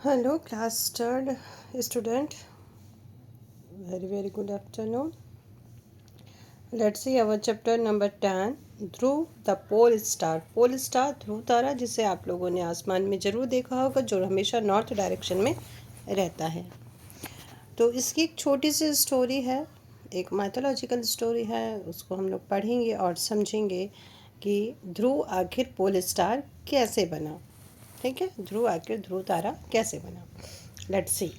Hello, class third student. Very good afternoon. Let's see our chapter number 10. Dhruv the pole star. Pole star Dhruv तारा, जिसे आप लोगों ने आसमान में ज़रूर देखा होगा, जो हमेशा नॉर्थ डायरेक्शन में रहता है. तो इसकी एक छोटी सी स्टोरी है, एक माइथोलॉजिकल स्टोरी है. उसको हम लोग पढ़ेंगे और समझेंगे कि ध्रुव आखिर पोल स्टार कैसे बना. ठीक है, ध्रुव आखिर ध्रुव तारा कैसे बना. Let's see.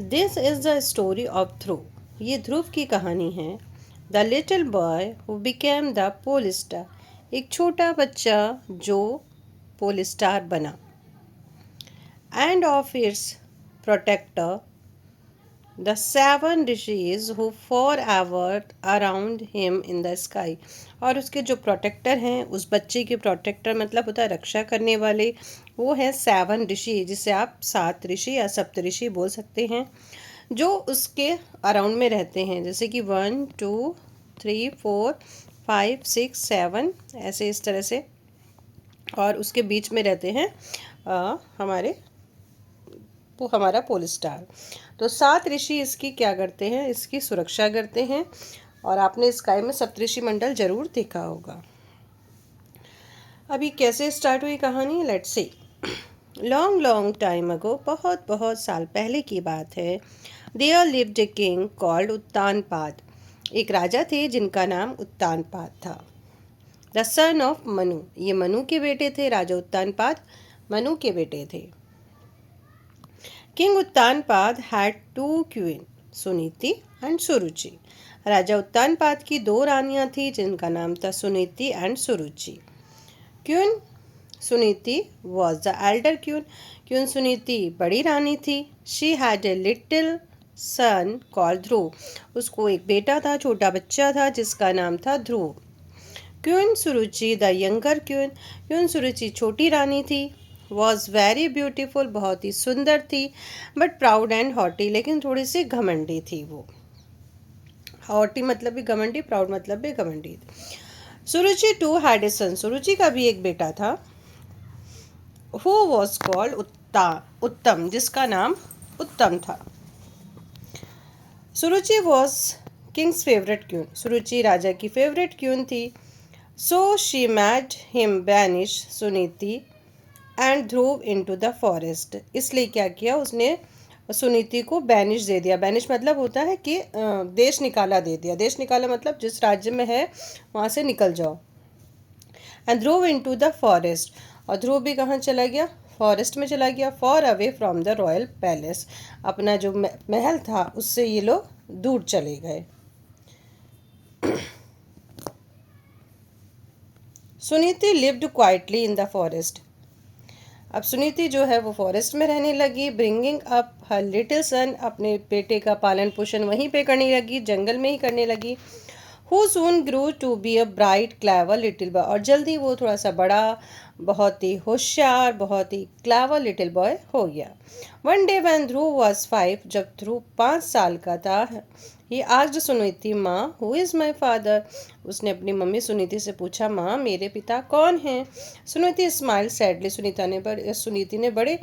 This is the story of Dhruv. ये ध्रुव की कहानी है. The little boy who became the pole star. एक छोटा बच्चा जो पोल स्टार बना. And of its protector the seven rishis who forever around him in the sky. और उसके जो प्रोटेक्टर हैं, उस बच्चे के प्रोटेक्टर मतलब होता है रक्षा करने वाले, वो हैं सेवन ऋषि, जिसे आप सात ऋषि या सप्त ऋषि बोल सकते हैं, जो उसके अराउंड में रहते हैं. जैसे कि 1 2 3 4 5 6 7 ऐसे इस तरह से. और उसके बीच में रहते हैं हमारा पोल स्टार. तो सात ऋषि इसकी क्या करते हैं, इसकी सुरक्षा करते हैं. और आपने स्काई में सप्तऋषि मंडल जरूर देखा होगा. अभी कैसे स्टार्ट हुई कहानी, let's see. Long long time ago, बहुत बहुत साल पहले की बात है. There lived a king called Uttanpad. एक राजा थे जिनका नाम उत्तानपाद था. The son of Manu. ये मनु के बेटे थे. राजा उत्तानपाद मनु के बेटे थे. King Uttanpad had two queen, Suniti and Suruchi. राजा उत्तानपाद की दो रानियां थी जिनका नाम था Suniti and Suruchi. Queen Suniti was the elder queen. Queen Suniti बड़ी रानी थी. She had a little son called Dhruv. उसको एक बेटा था, छोटा बच्चा था, जिसका नाम था Dhruv. Queen Suruchi the younger queen. Queen Suruchi छोटी रानी थी. वॉज वेरी ब्यूटीफुल, बहुत ही सुंदर थी. बट प्राउड एंड हॉटी, लेकिन थोड़ी सी घमंडी थी वो. हॉटी मतलब भी घमंडी, प्राउड मतलब भी घमंडी. सुरुचि टू हैड ए सन. सुरुचि का भी एक बेटा था. हु वॉज कॉल्ड उत्तम, जिसका नाम उत्तम था. सुरुचि वॉज किंग्स फेवरेट क्वीन. सुरुचि राजा की फेवरेट क्वीन थी. So she mad him banish Suniti and Dhruv into the forest. इसलिए क्या किया, उसने सुनीति को बैनिश दे दिया. बैनिश मतलब होता है कि देश निकाला दे दिया. देश निकाला मतलब जिस राज्य में है वहाँ से निकल जाओ. And Dhruv into the forest. और ध्रुव भी कहाँ चला गया, फॉरेस्ट में चला गया. For away from the royal palace. अपना जो महल था उससे ये लोग दूर चले गए. Suniti lived quietly in the forest. अब सुनीति जो है वो फॉरेस्ट में रहने लगी. ब्रिंगिंग अप हर लिटिल सन. अपने बेटे का पालन पोषण वहीं पे करने लगी, जंगल में ही करने लगी. Who soon grew to be a bright clever little boy. और जल्दी वो थोड़ा सा बड़ा, बहुत ही होशियार, बहुत ही क्लेवर लिटिल बॉय हो गया. One day when Dhruv was 5. जब ध्रुव 5 साल का था, ही आस्क्ड सुनीति माँ हु इज़ माई फादर. उसने अपनी मम्मी सुनीति से पूछा, माँ मेरे पिता कौन हैं. Suniti smile sadly. सुनीति ने बड़े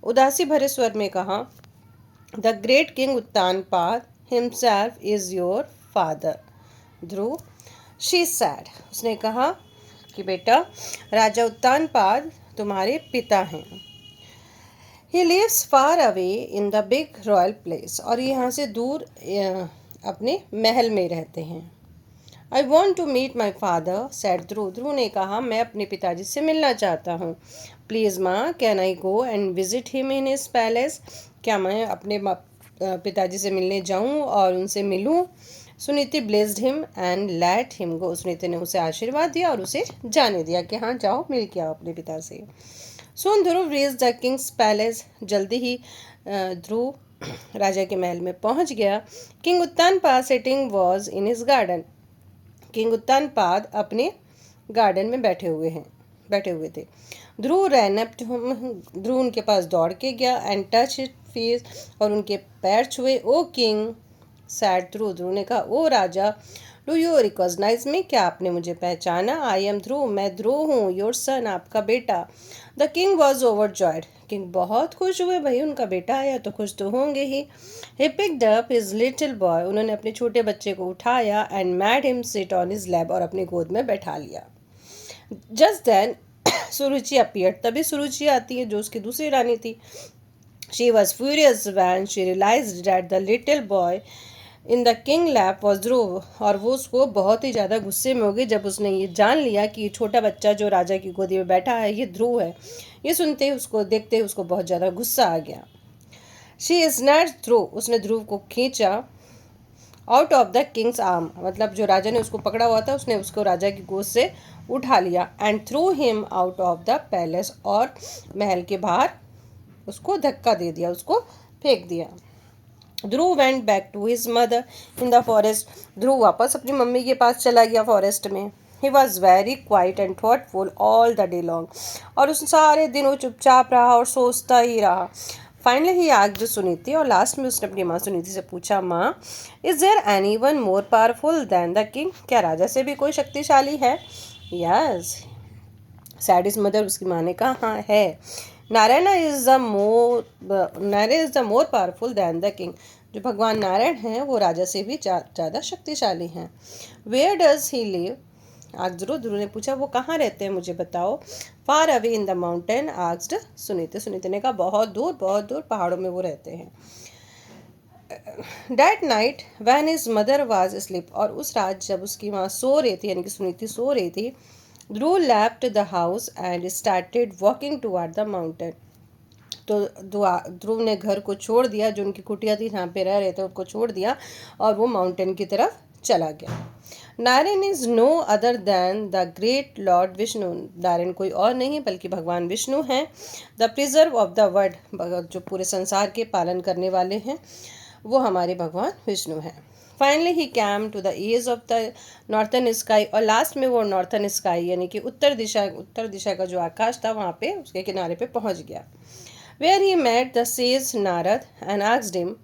उदासी भरे स्वर में कहा, the great king Uttanpad himself is your father Dhruv. She said. उसने कहा कि बेटा राजा उत्तानपाद तुम्हारे पिता हैं. He lives far away in the big royal place. और यहाँ से दूर अपने महल में रहते हैं. I want to meet my father said Dhruv. Dhruv ने कहा, मैं अपने पिताजी से मिलना चाहता हूँ. प्लीज़ माँ, can I go and visit him in his palace. क्या मैं अपने पिताजी से मिलने जाऊँ और उनसे मिलूँ. Suniti blessed him and let him go. Suniti ने उसे आशीर्वाद दिया और उसे जाने दिया कि हाँ जाओ, मिल के आओ अपने पिता से. Soon Dhruv reach the king's palace. जल्दी ही ध्रुव राजा के महल में पहुंच गया. King Uttanapada sitting was in his garden. King Uttanapada अपने गार्डन में बैठे हुए थे. Dhruv ran up to him. Dhruv उनके पास दौड़ के गया. And touch his feet. और उनके पैर छुए. O king sad Dhruv. Dhruv ने कहा, ओ राजा, डू यू रिकॉग्नाइज मी. क्या आपने मुझे पहचाना. आई एम ध्रुव. मैं ध्रुव हूँ, योर सन, आपका बेटा. The king was overjoyed, king बहुत खुश हुए, भाई उनका बेटा आया तो खुश तो होंगे ही। He picked up his little boy, उन्होंने अपने छोटे बच्चे को उठाया and made him sit on his lap, और अपनी गोद में बैठा लिया। जस्ट देन सुरुचि अपीयर्ड, तभी सुरुचि आती है जो उसकी दूसरी रानी थी। She was furious when she realised that the little boy in the king lap was Dhruv, और वो उसको बहुत ही ज़्यादा गुस्से में हो गई जब उसने ये जान लिया कि छोटा बच्चा जो राजा की गोदी में बैठा है ये ध्रुव है। ये सुनते ही उसको देखते ही उसको बहुत ज़्यादा गुस्सा आ गया। शी इज नैट ध्रुव, उसने ध्रुव को खींचा out of the Kings arm, मतलब जो राजा ने उसको पकड़ा हुआ था उसने उसको राजा की गोद से उठा लिया। And through him out of the palace, और महल के बाहर उसको धक्का दे दिया, उसको फेंक दिया। Dhruv went back to his mother in the forest, Dhruv वापस अपनी मम्मी के पास चला गया फॉरेस्ट में। He was very quiet and thoughtful all the day long, और उस सारे दिन वो चुपचाप रहा और सोचता ही रहा। फाइनली ही आस्क्ड सुनीति, और लास्ट में उसने अपनी माँ सुनीति से पूछा, माँ is there any one more powerful than the king, क्या राजा से भी कोई शक्तिशाली है? यस, सैड इज मदर, उसकी माँ ने कहा हाँ है। Narayan is the more powerful than the king, जो भगवान नारायण हैं वो राजा से भी ज़्यादा शक्तिशाली हैं। वेयर डज ही लिव, आज ध्रुव ने पूछा वो कहाँ रहते हैं मुझे बताओ। Far away in the mountain asked Suniti, Suniti ने कहा बहुत दूर पहाड़ों में वो रहते हैं। That night when his mother was sleep, और उस रात जब उसकी माँ सो रही थी, यानी कि सुनीति सो रही थी, ध्रुव left the house and started walking toward the mountain, तो ध्रुव ने घर को छोड़ दिया, जो उनकी कुटिया थी जहाँ पे रह रहे थे उनको छोड़ दिया, और वो माउंटेन की तरफ चला गया। Narayan is no other than the great lord Vishnu, Narayan कोई और नहीं बल्कि भगवान विष्णु हैं। The preserve of the world, जो पूरे संसार के पालन करने वाले हैं वो हमारे भगवान विष्णु हैं। Finally he came to the edge of the northern sky, और लास्ट में वो नॉर्थन स्काई यानी कि उत्तर दिशा का जो आकाश था वहाँ पे उसके किनारे पे पहुँच गया। Where he met the sage Narad and asked him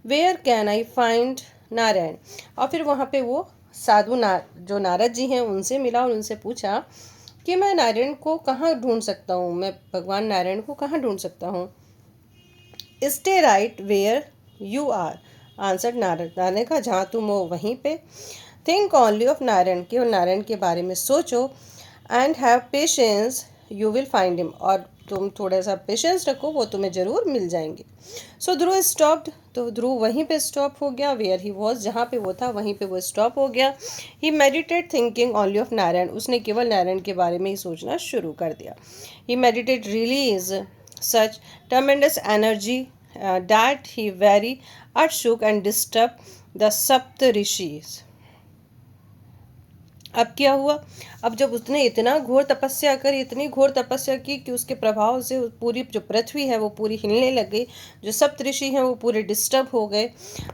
where can I find Narayan, और फिर वहाँ पे वो साधु जो नारद जी हैं उनसे मिला और उनसे पूछा कि मैं नारायण को कहाँ ढूंढ सकता हूँ, मैं भगवान नारायण को कहाँ ढूंढ सकता हूँ। Stay right where you are answer Narayan, Narayan ने कहा जहाँ तुम हो वहीं पे। थिंक ओनली ऑफ नारायण, केवल नारायण के बारे में सोचो। And have patience you will find him, और तुम थोड़ा सा पेशेंस रखो वो तुम्हें ज़रूर मिल जाएंगे। सो ध्रुव स्टॉप्ड, तो ध्रुव वहीं पे स्टॉप हो गया। वेयर ही वॉज, जहाँ पे वो था वहीं पे वो स्टॉप हो गया। He meditate thinking only of Narayan, उसने केवल नारायण के बारे में ही सोचना शुरू कर दिया। He meditate release such tremendous energy that he very shook and disturbed the सप्त ऋषिज। अब क्या हुआ, अब जब उसने इतना घोर तपस्या करी, इतनी घोर तपस्या की कि उसके प्रभाव से पूरी जो पृथ्वी है वो पूरी हिलने लग गई, जो सप्त ऋषि हैं वो पूरे डिस्टर्ब हो गए।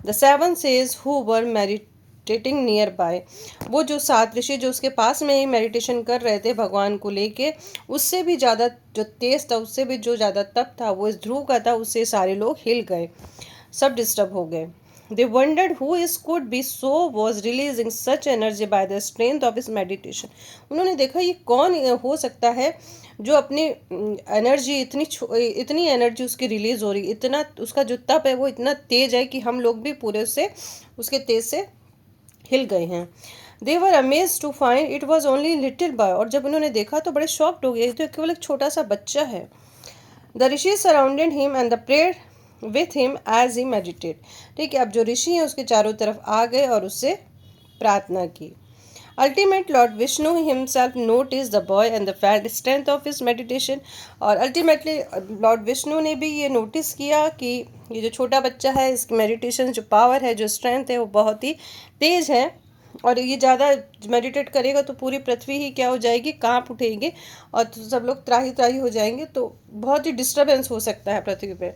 The seven says who were meditating near by, वो जो 7 ऋषि जो उसके पास में ही मेडिटेशन कर रहे थे भगवान को लेके, उससे भी ज़्यादा जो तेज था, उससे भी जो ज़्यादा तप था वो इस ध्रुव का था, उससे सारे लोग हिल गए, सब डिस्टर्ब हो गए। They wondered who is could be so was releasing such energy by the strength of his meditation. उन्होंने देखा ये कौन हो सकता है जो अपनी एनर्जी इतनी एनर्जी उसकी रिलीज हो रही, इतना उसका जो तप है वो इतना तेज है कि हम लोग भी पूरे उसके तेज से हिल गए हैं। They were amazed to find it was only little boy, और जब उन्होंने देखा तो बड़े शॉक्ड हो गए, तो केवल एक छोटा सा बच्चा है। The rishis surrounded him and the prayed with him as he meditated. ठीक है, अब जो ऋषि हैं उसके चारों तरफ आ गए और उससे प्रार्थना की। Ultimate lord Vishnu himself notice the boy and the felt strength of his meditation, और अल्टीमेटली लॉर्ड विष्णु ने भी ये नोटिस किया कि ये जो छोटा बच्चा है इसकी मेडिटेशन जो पावर है, जो स्ट्रेंथ है वो बहुत ही तेज है, और ये ज़्यादा मेडिटेट करेगा तो पूरी पृथ्वी ही क्या हो जाएगी, कांप उठेगी और सब लोग त्राही त्राही हो जाएंगे, तो बहुत ही डिस्टर्बेंस हो सकता है पृथ्वी पे।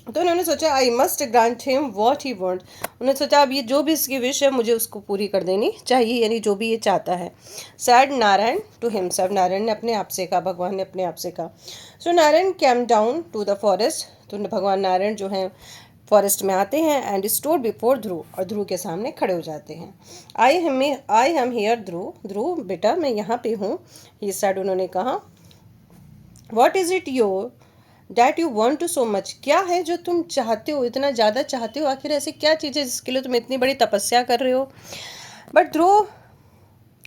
तो उन्होंने सोचा I must grant him what he want, उन्होंने सोचा अब ये जो भी इसकी विश है मुझे उसको पूरी कर देनी चाहिए, यानी जो भी ये चाहता है। Said Narayan to himself, Narayan ने अपने आप से कहा, भगवान ने अपने आप से कहा। So Narayan came down to the forest, तो भगवान नारायण जो हैं फॉरेस्ट में आते हैं एंड स्टोर बिफोर ध्रुव, और ध्रुव के सामने खड़े हो जाते हैं। आई एम हियर ध्रुव, ध्रुव बेटा मैं यहाँ पे हूँ, ये सैड उन्होंने कहा। What is it your that you want to so much, क्या है जो तुम चाहते हो, इतना ज़्यादा चाहते हो, आखिर ऐसी क्या चीज़ है जिसके लिए तुम इतनी बड़ी तपस्या कर रहे हो। बट ध्रुव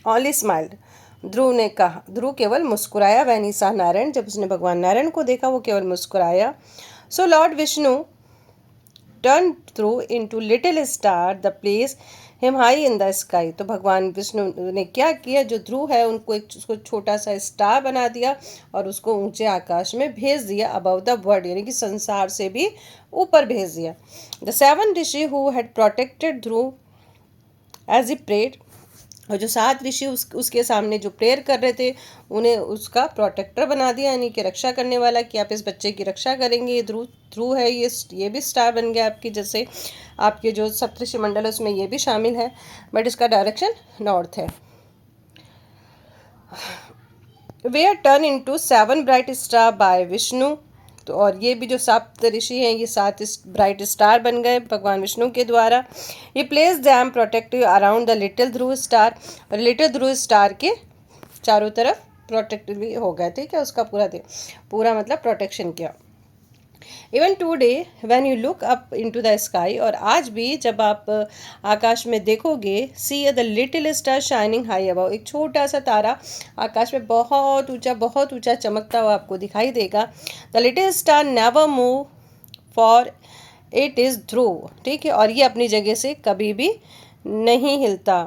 ओनली स्माइल्ड, ध्रुव केवल मुस्कुराया। वैन ही सा नारायण, जब उसने भगवान नारायण को देखा वो केवल मुस्कुराया। So lord Vishnu turn through into little star the place him high in the sky. तो भगवान विष्णु ने क्या किया, जो ध्रुव है उनको एक उसको छोटा सा स्टार बना दिया और उसको ऊंचे आकाश में भेज दिया, अबव द वर्ल्ड, यानी कि संसार से भी ऊपर भेज दिया। The seven rishi who had protected Dhruv as a prayed, और जो 7 ऋषि उसके सामने जो प्रेयर कर रहे थे उन्हें उसका प्रोटेक्टर बना दिया, यानी कि रक्षा करने वाला, कि आप इस बच्चे की रक्षा करेंगे। ये ध्रुव ध्रुव है, ये भी स्टार बन गया आपकी, जैसे आपके जो सप्तऋषि मंडल है उसमें ये भी शामिल है, बट इसका डायरेक्शन नॉर्थ है। We are turn into 7 bright star by Vishnu, तो और ये भी जो 7 ऋषि हैं ये 7 ब्राइट स्टार बन गए भगवान विष्णु के द्वारा। ये place them protective around the little Dhruv star, और लिटिल ध्रुव स्टार के चारों तरफ प्रोटेक्टिव हो गए, ठीक है, उसका पूरा मतलब प्रोटेक्शन किया। Even today when you look up into the sky, और आज भी जब आप आकाश में देखोगे, see the little star shining high above, एक छोटा सा तारा आकाश में बहुत ऊंचा चमकता हुआ आपको दिखाई देगा। The little star never move for it is Dhruv, ठीक है, और ये अपनी जगह से कभी भी नहीं हिलता।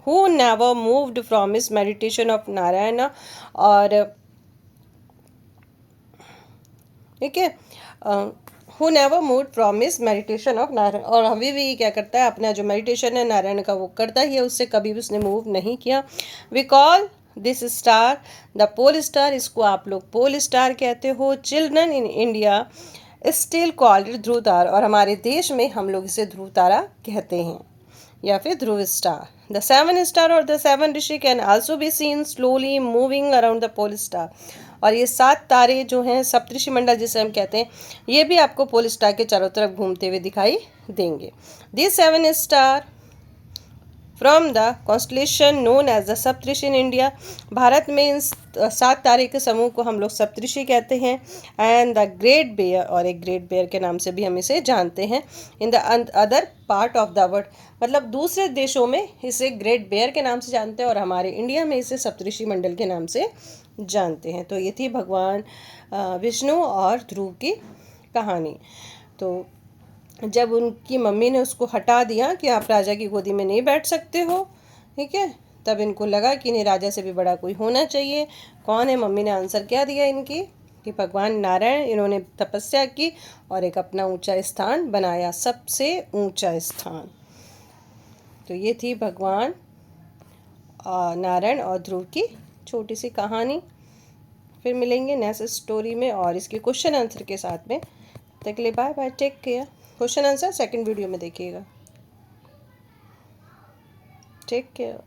Who never moved from his meditation of Narayan, और ठीक है, who never move from his meditation of Narayan, और अभी भी क्या करता है, अपना जो मेडिटेशन है नारायण का वो करता ही है, उससे कभी भी उसने मूव नहीं किया। We call this star the pole star, इसको आप लोग पोल स्टार कहते हो। Children in India still called Dhruv तारा, और हमारे देश में हम लोग इसे ध्रुव तारा कहते हैं या फिर ध्रुव स्टार। द 7 स्टार और the 7 rishi can also be seen slowly moving around the pole star, और ये 7 तारे जो हैं सप्तऋषि मंडल जिसे हम कहते हैं, ये भी आपको पोल स्टार के चारों तरफ घूमते हुए दिखाई देंगे। This 7 star from the constellation known as the Saptarishi in India, Bharat में इन 7 तारे के समूह को हम लोग सप्तऋषि कहते हैं। एंड द ग्रेट बेयर, और एक ग्रेट बेयर के नाम से भी हम इसे जानते हैं। In the other part of the world, मतलब दूसरे देशों में इसे ग्रेट बेयर के नाम से जानते हैं, और हमारे इंडिया में इसे सप्तऋषि मंडल के नाम से जानते हैं। तो ये थी भगवान विष्णु और ध्रुव की कहानी। तो जब उनकी मम्मी ने उसको हटा दिया कि आप राजा की गोदी में नहीं बैठ सकते हो, ठीक है, तब इनको लगा कि नहीं, राजा से भी बड़ा कोई होना चाहिए। कौन है? मम्मी ने आंसर क्या दिया इनकी, कि भगवान नारायण। इन्होंने तपस्या की और एक अपना ऊंचा स्थान बनाया, सबसे ऊंचा स्थान। तो ये थी भगवान नारायण और ध्रुव की छोटी सी कहानी। फिर मिलेंगे नेक्स्ट स्टोरी में और इसके क्वेश्चन आंसर के साथ में। तब तक के लिए bye bye, take care. Question answer second video में देखिएगा। Take care.